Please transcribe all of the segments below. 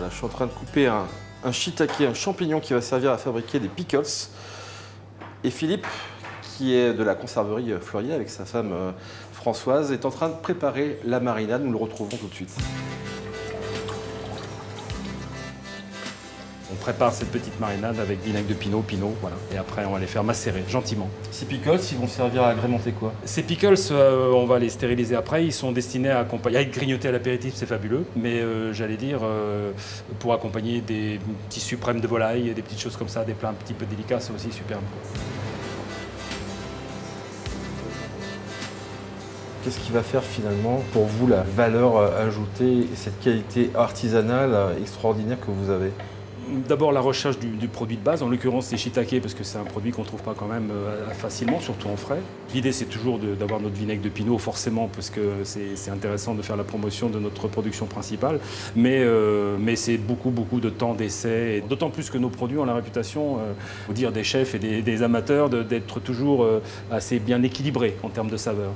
Voilà, je suis en train de couper un shiitake, un champignon qui va servir à fabriquer des pickles. Et Philippe, qui est de la conserverie Fleurier avec sa femme Françoise, est en train de préparer la marinade. Nous le retrouvons tout de suite. On prépare cette petite marinade avec vinaigre de pinot, voilà. Et après, on va les faire macérer gentiment. Ces pickles, ils vont servir à agrémenter quoi? Ces pickles, on va les stériliser après. Ils sont destinés à être grignotés à l'apéritif, c'est fabuleux. Mais j'allais dire, pour accompagner des petits suprêmes de volaille, des petites choses comme ça, des plats un petit peu délicats, c'est aussi superbe. Qu'est-ce qui va faire finalement pour vous la valeur ajoutée et cette qualité artisanale extraordinaire que vous avez? D'abord la recherche du produit de base, en l'occurrence c'est shiitake parce que c'est un produit qu'on ne trouve pas quand même facilement, surtout en frais. L'idée c'est toujours d'avoir notre vinaigre de pinot forcément parce que c'est intéressant de faire la promotion de notre production principale, mais c'est beaucoup de temps d'essai, d'autant plus que nos produits ont la réputation, faut dire des chefs et des amateurs, d'être toujours assez bien équilibrés en termes de saveur.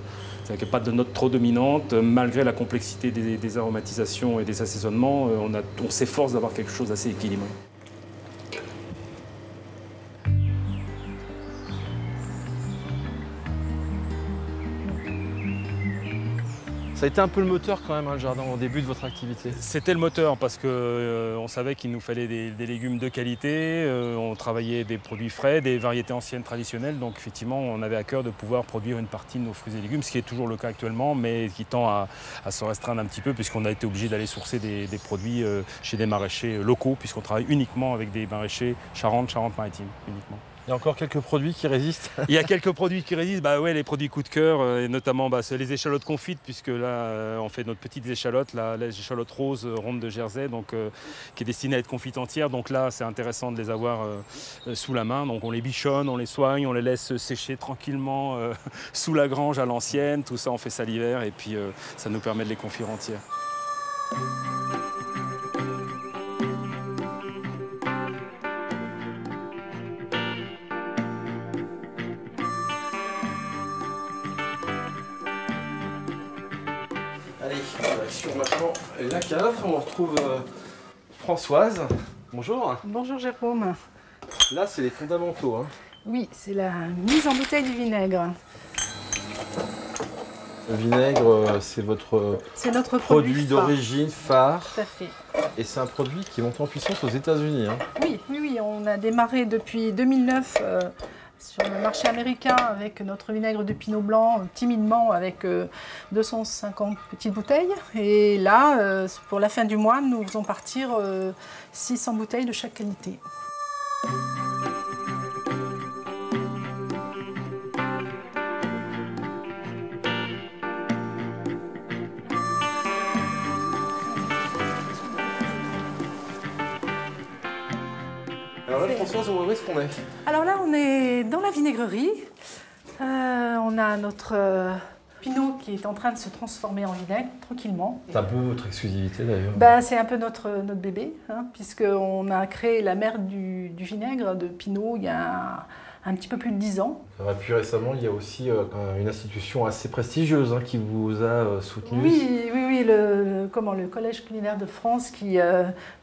C'est-à-dire qu'il n'y a pas de note trop dominante, malgré la complexité des aromatisations et des assaisonnements, on s'efforce d'avoir quelque chose d'assez équilibré. Ça a été un peu le moteur quand même, hein, le jardin, au début de votre activité. C'était le moteur parce qu'on savait qu'il nous fallait des légumes de qualité, on travaillait des produits frais, des variétés anciennes traditionnelles, donc effectivement on avait à cœur de pouvoir produire une partie de nos fruits et légumes, ce qui est toujours le cas actuellement, mais qui tend à se restreindre un petit peu puisqu'on a été obligé d'aller sourcer des produits chez des maraîchers locaux, puisqu'on travaille uniquement avec des maraîchers Charente-Maritime uniquement. Il y a encore quelques produits qui résistent. Il y a quelques produits qui résistent, ouais, les produits coup de cœur, et notamment c'est les échalotes confites, puisque là on fait notre petite échalote, les échalotes roses rondes de Jersey, donc, qui est destinée à être confite entière. Donc là c'est intéressant de les avoir sous la main. Donc on les bichonne, on les soigne, on les laisse sécher tranquillement sous la grange à l'ancienne. Tout ça on fait ça l'hiver et puis ça nous permet de les confire entières. Allez, sur maintenant la cave, on retrouve Françoise. Bonjour. Bonjour Jérôme. Là, c'est les fondamentaux. Hein. Oui, c'est la mise en bouteille du vinaigre. Le vinaigre, c'est notre produit d'origine phare. Tout à fait. Et c'est un produit qui est monté en puissance aux États-Unis. Hein. Oui, on a démarré depuis 2009 sur le marché américain avec notre vinaigre de pinot blanc, timidement avec 250 petites bouteilles. Et là, pour la fin du mois, nous faisons partir 600 bouteilles de chaque qualité. Alors là, Françoise, où est-ce qu'on est? Alors là, on est dans la vinaigrerie. On a notre pinot qui est en train de se transformer en vinaigre, tranquillement. C'est un peu votre exclusivité d'ailleurs. C'est un peu notre bébé, hein, puisqu'on a créé la mère du vinaigre de pinot il y a un petit peu plus de 10 ans. Et puis récemment, il y a aussi une institution assez prestigieuse hein, qui vous a soutenu. Oui, le Collège culinaire de France qui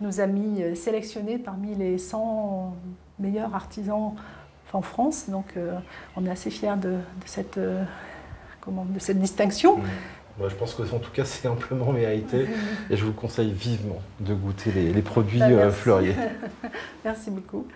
nous a sélectionnés parmi les 100 meilleurs artisans en France. Donc on est assez fiers de cette distinction. Moi, je pense que en tout cas, c'est amplement mérité. Et je vous conseille vivement de goûter les produits Fleurier. Merci beaucoup.